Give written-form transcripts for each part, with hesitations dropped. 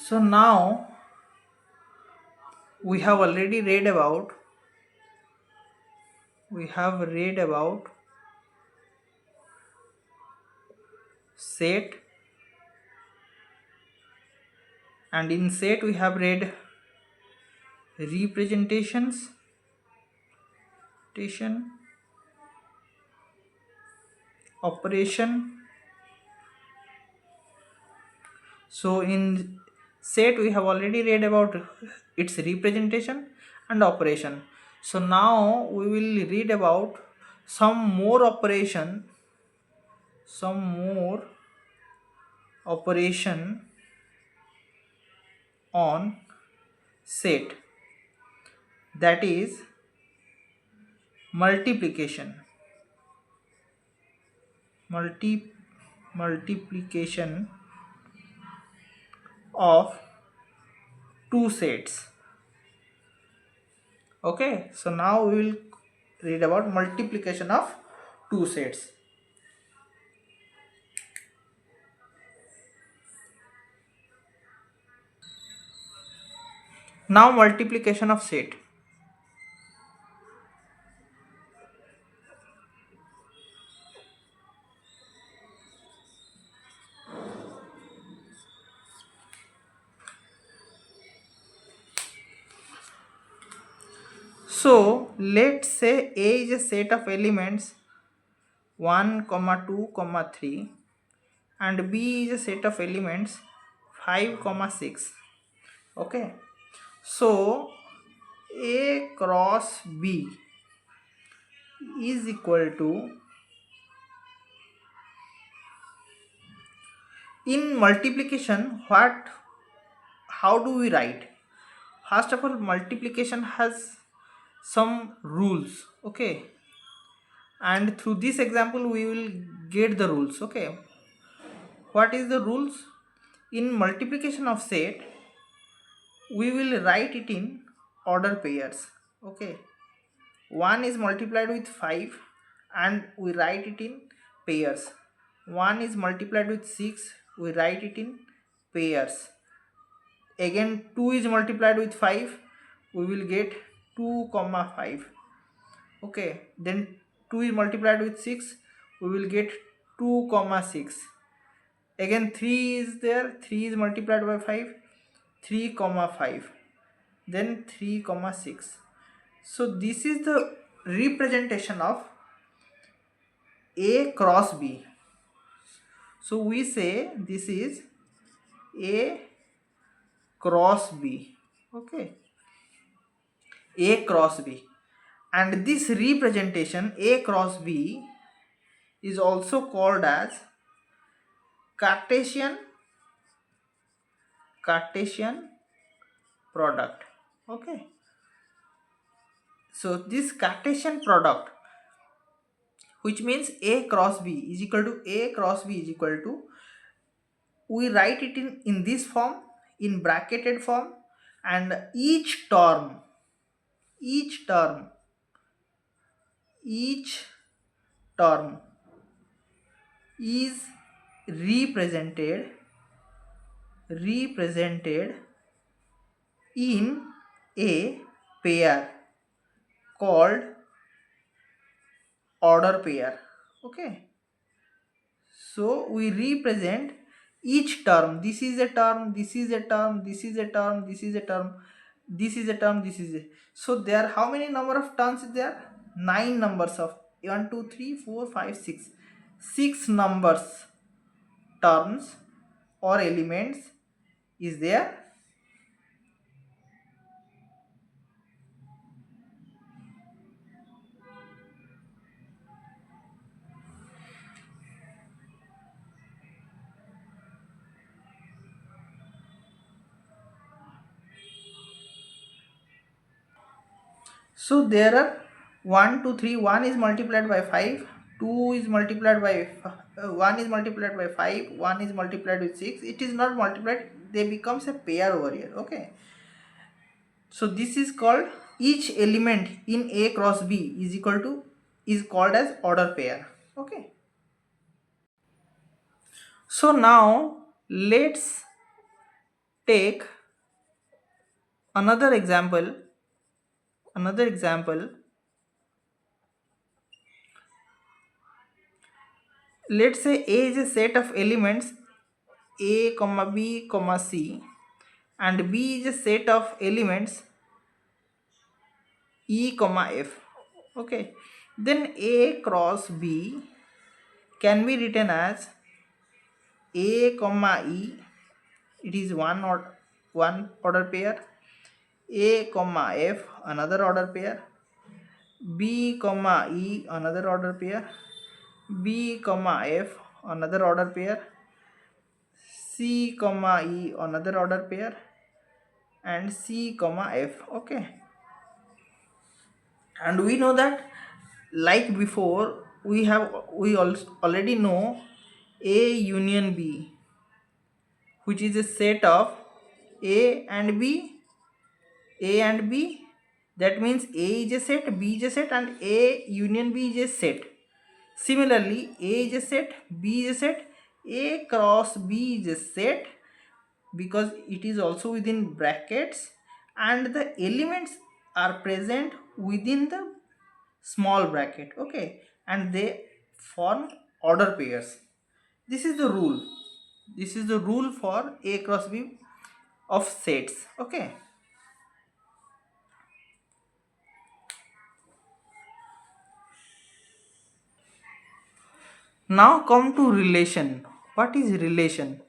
So now we have already read about set, and in set we have read representations, representation, operation. So in set we have already read about its representation and operation. So now we will read about some more operation, some more operation on set, that is multiplication. Multiplication of two sets. Okay, so now we will read about multiplication of two sets. Now multiplication of set. So let's say A is a set of elements 1, 2, 3, and B is a set of elements 5, 6. Okay, so A cross B is equal to, in multiplication, how do we write? First of all, multiplication has some rules. Okay, and through this example we will get the rules. Okay, what is the rules? In multiplication of set we will write it in order pairs. Okay, 1 is multiplied with 5 and we write it in pairs. 1 is multiplied with 6, we write it in pairs. Again 2 is multiplied with 5, we will get 2 comma 5. Okay, then 2 is multiplied with 6, we will get 2 comma 6. Again 3 is there, 3 is multiplied by 5, 3 comma 5, then 3 comma 6. So this is the representation of A cross B. So we say this is A cross B. Okay, A cross B, and this representation A cross B is also called as Cartesian product. Okay, so this Cartesian product, which means A cross B is equal to A cross B is equal to, we write it in this form, in bracketed form, and each term each term each term is represented in a pair called order pair. Okay, so we represent each term. This is a term, this is a term, this is a term, this is a term, this is a term, this is a. So there, how many number of terms is there? 9 numbers of 1, 2, 3, 4, 5, 6. 6 numbers, terms or elements is there. So there are 1, 2, 3. 1 is multiplied by 5, 2 is multiplied by 1 is multiplied by 5, 1 is multiplied with 6. It is not multiplied, they becomes a pair over here. Okay, so this is called, each element in A cross B is equal to, is called as order pair. Okay, so now let's take another example. Another example. Let's say A is a set of elements A, comma B, comma C, and B is a set of elements E, comma F. Okay. Then A cross B can be written as A, comma E. It is one order pair. A, comma F another order pair. B, comma E another order pair. B, comma F another order pair. C, comma E another order pair, and C, comma F. Okay. And we know that, like before, we already know A union B, which is a set of A and B. A and B, that means A is a set, B is a set, and A union B is a set. Similarly, A is a set, B is a set, A cross B is a set because it is also within brackets, and the elements are present within the small bracket. Okay, and they form order pairs. This is the rule. This is the rule for A cross B of sets. Okay. Now come to relation. What is relation?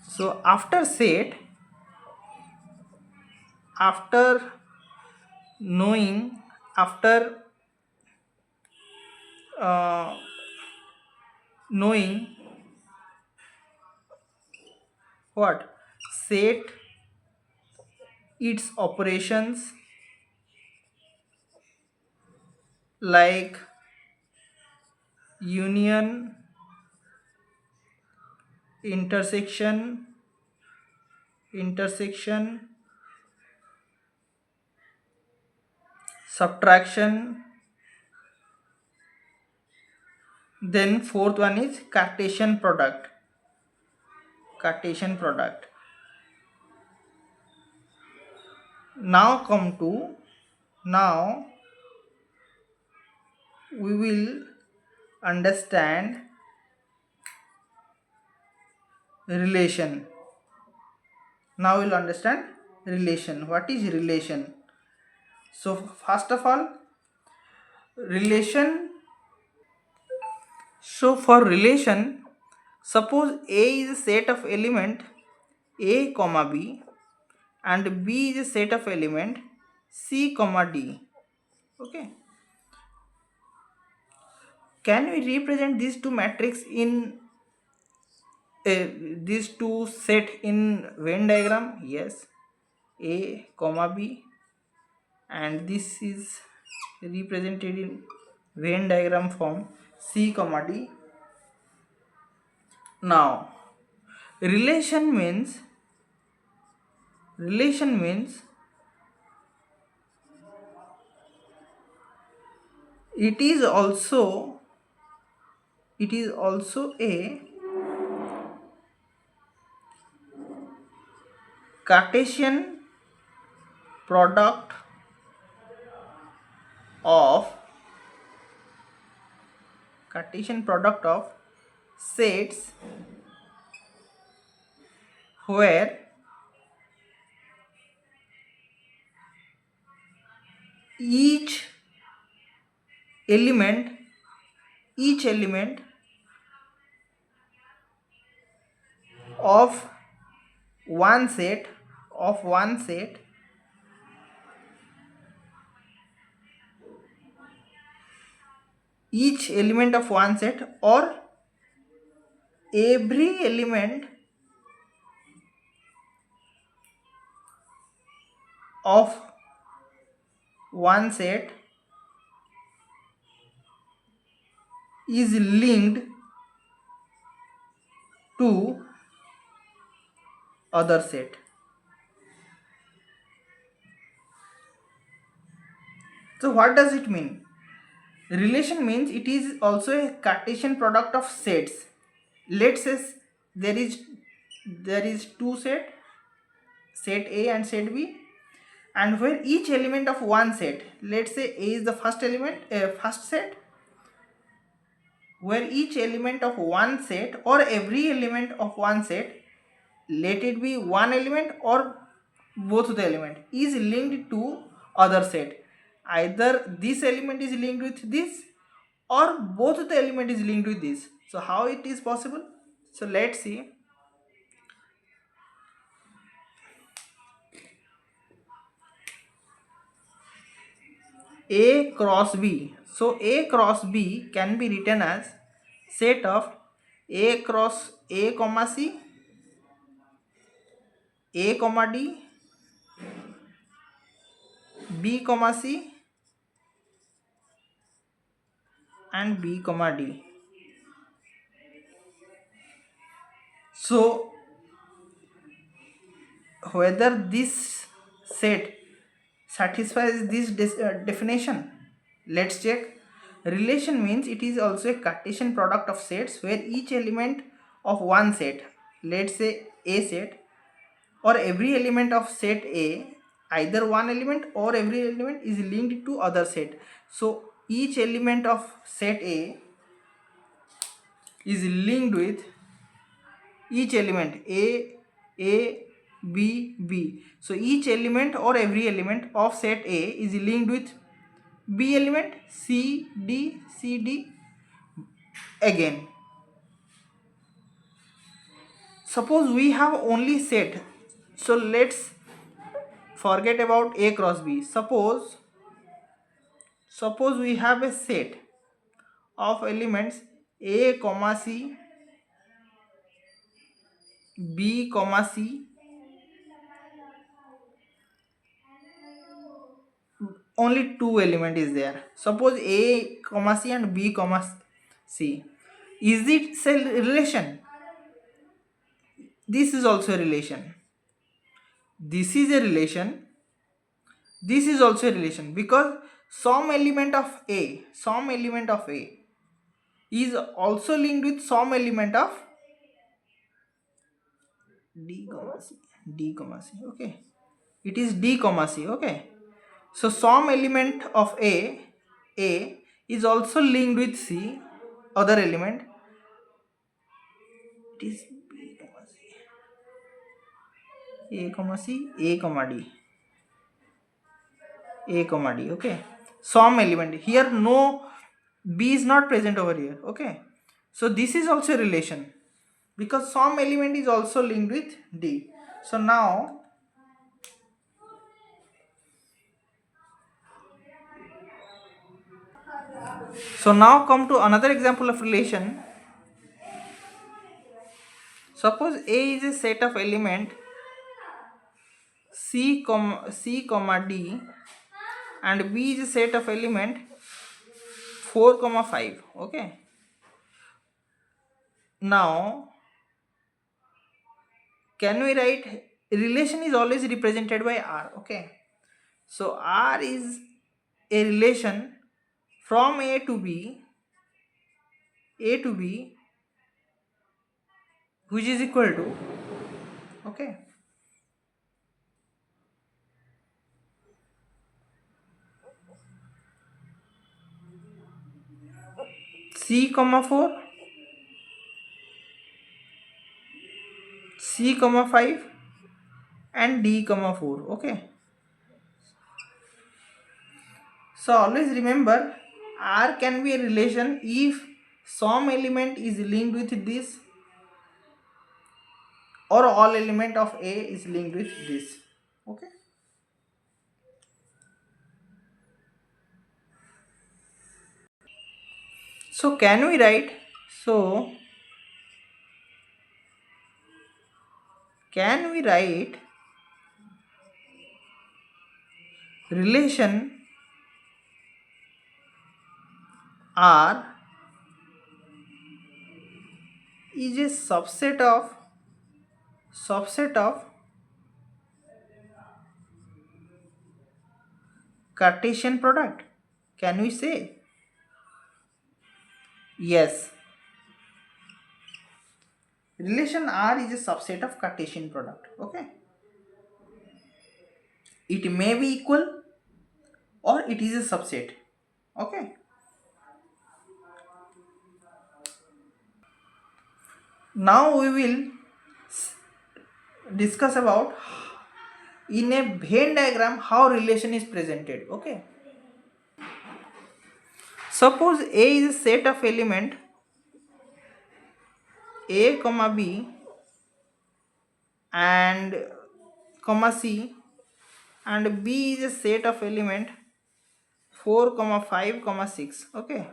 So after knowing, after uh, knowing what set, its operations like union, intersection, subtraction. Then fourth one is Cartesian product. Cartesian product. Now we will understand relation. Now we'll understand relation. What is relation? So first of all, relation. So for relation, suppose A is a set of element A, comma B, and B is a set of element C, comma D. Okay. Can we represent these two matrix in these two set in Venn diagram? Yes. A, comma B, and this is represented in Venn diagram form C, comma D. Now relation means it is also a Cartesian product of sets where each element of one set each element of one set, or every element of one set is linked to other set. So what does it mean? Relation means it is also a Cartesian product of sets Let's say there is two set A and set B, and where each element of one set, let's say A is the first element, first set, where each element of one set or every element of one set, let it be one element or both the element, is linked to other set. Either this element is linked with this or both the element is linked with this. So how it is possible? So let's see. A cross B. So A cross B can be written as set of A cross A comma C, A comma D, B comma C, and B comma D. So whether this set satisfies this definition, let's check. Relation means it is also a Cartesian product of sets where each element of one set, let's say A set, or every element of set A, either one element or every element, is linked to other set. So each element of set A is linked with each element A, B, B. So each element or every element of set A is linked with B element, C, D, C, D again. Suppose we have only set. So let's forget about A cross B. Suppose we have a set of elements A comma C, B comma C, only two element is there. Suppose A comma C and B comma C. Is it cell relation? This is also a relation. This is a relation. This is also a relation, because some element of A is also linked with some element of D comma C. D comma C. Okay. It is D comma C. Okay. So some element of A is also linked with C, other element. It is B comma C, A comma C, A comma D, A comma D. Okay. Some element here, no B is not present over here. Okay. So this is also a relation because some element is also linked with D. So now come to another example of relation. Suppose A is a set of element C comma D, and B is a set of element 4 comma 5. Okay. Now can we write, relation is always represented by R. Okay. So R is a relation from A to B, which is equal to, okay, C comma 4, C comma 5, and D comma 4. Okay. So always remember, R can be a relation if some element is linked with this, or all element of A is linked with this. Okay. So can we write, so can we write relation R is a subset of Cartesian product? Can we say? Yes. Relation R is a subset of Cartesian product. Okay, it may be equal or it is a subset. Okay, now we will discuss about in a Venn diagram how relation is presented. Okay, suppose A is a set of element A comma B and comma C, and B is a set of element 4 comma 5 comma 6. Okay,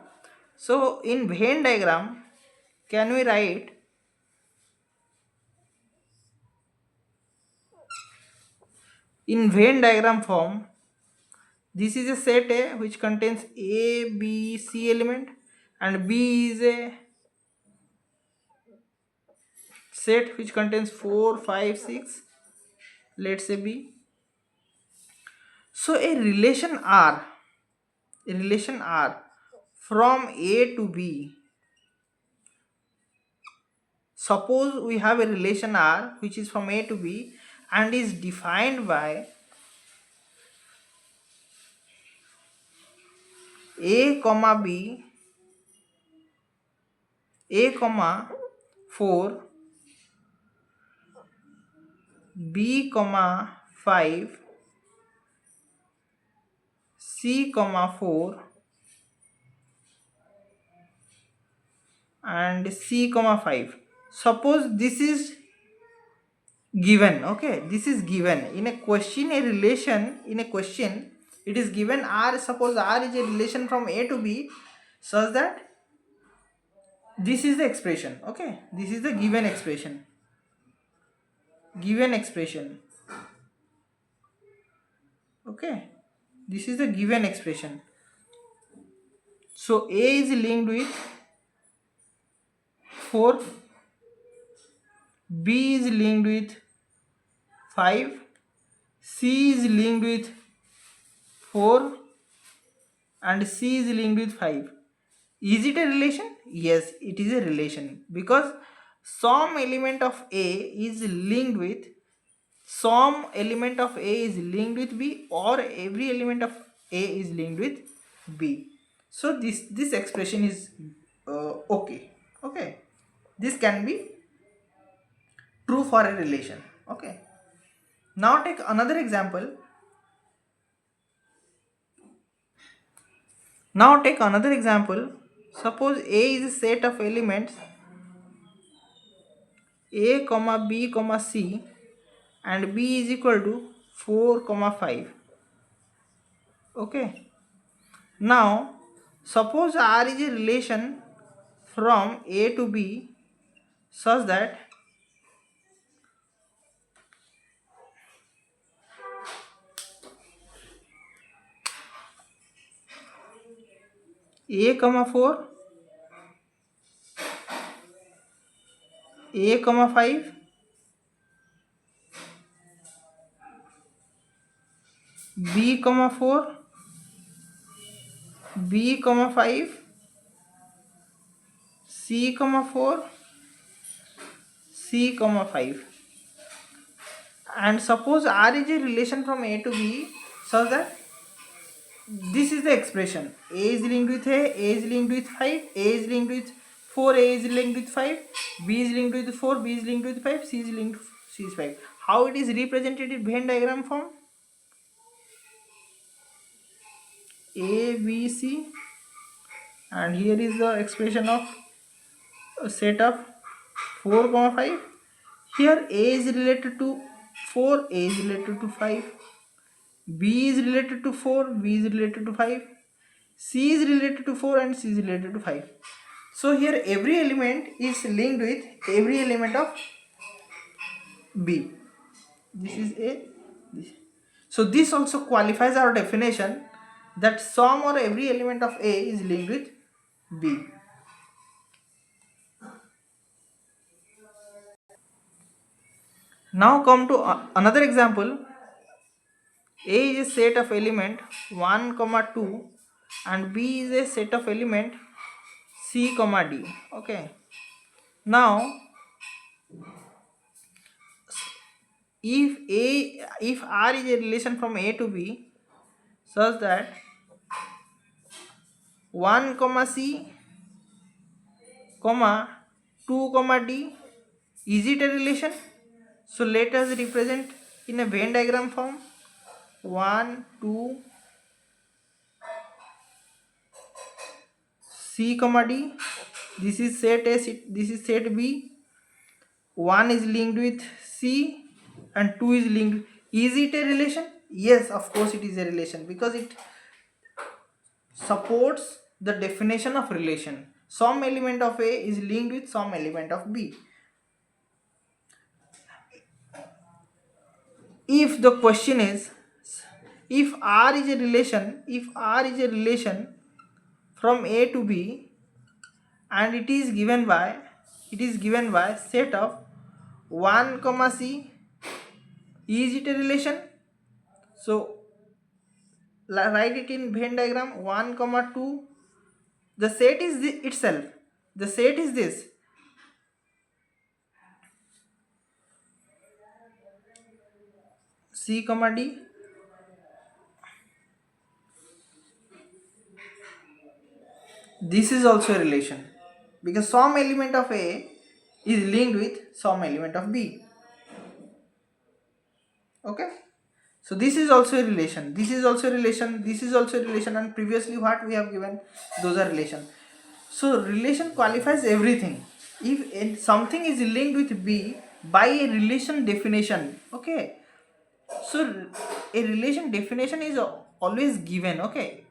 so in Venn diagram can we write in Venn diagram form, this is a set A which contains A, B, C element, and B is a set which contains 4, 5, 6, let's say B. So a relation R from A to B, suppose we have a relation R which is from A to B and is defined by A comma B, A comma 4, B comma 5, C comma 4, and C comma 5. Suppose this is given. Okay, this is given in a question, a relation in a question it is given R. Suppose R is a relation from A to B such that this is the expression. Okay, this is the given expression. Okay, this is the given expression. So A is linked with 4, B is linked with 5, C is linked with 4, and C is linked with 5. Is it a relation? Yes, it is a relation because some element of A is linked with B, or every element of A is linked with B. So this expression is okay. Okay, this can be true for a relation. Okay, now take another example. Suppose A is a set of elements A comma B comma C and B is equal to 4 comma 5. Okay, now suppose R is a relation from A to B such that A comma 4, A comma 5, B comma 4, B comma 5, C comma 4, C comma 5. And suppose R is a relation from A to B such that this is the expression: A is linked with A is linked with 5, A is linked with 4, A is linked with 5, B is linked with 4, B is linked with 5, C is linked, C is 5. How it is represented in Venn diagram form? A, B, C, and here is the expression of a set of 4, 5. Here A is related to 4, A is related to 5, B is related to 4, B is related to 5, C is related to 4, and C is related to 5. So here every element is linked with every element of B. This is A. This. So this also qualifies our definition that some or every element of A is linked with B. Now come to another example. A is a set of element 1 comma 2 and B is a set of element C comma D. Okay, now if R is a relation from A to B such that 1 comma C comma 2 comma D, is it a relation? So let us represent in a Venn diagram form. 1 2 C comma D, this is set A, this is set B. 1 is linked with C and 2 is linked. Is it a relation? Yes, of course it is a relation, because it supports the definition of relation. Some element of A is linked with some element of B. If the question is, if R is a relation, if R is a relation from A to B, and it is given by set of 1 comma C, is it a relation? So write it in Venn diagram. 1 comma 2, the set is itself, the set is this. C comma D, this is also a relation, because some element of A is linked with some element of B. Okay, so this is also a relation, this is also a relation, this is also a relation, and previously what we have given, those are relation. So relation qualifies everything. If something is linked with B by a relation definition, okay, so a relation definition is always given. Okay,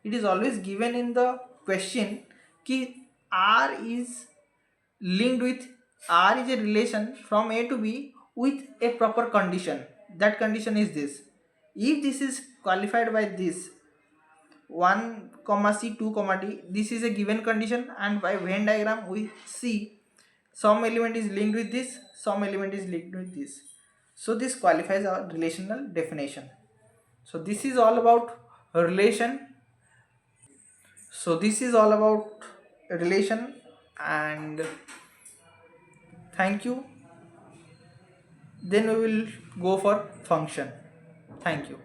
it is always given in the question ki R is linked with, R is a relation from A to B with a proper condition. That condition is this: if this is qualified by this 1 comma C 2 comma D, this is a given condition, and by Venn diagram we see some element is linked with this, some element is linked with this. So this qualifies our relational definition. So this is all about relation. So this is all about relation, and thank you. Then we will go for function. Thank you.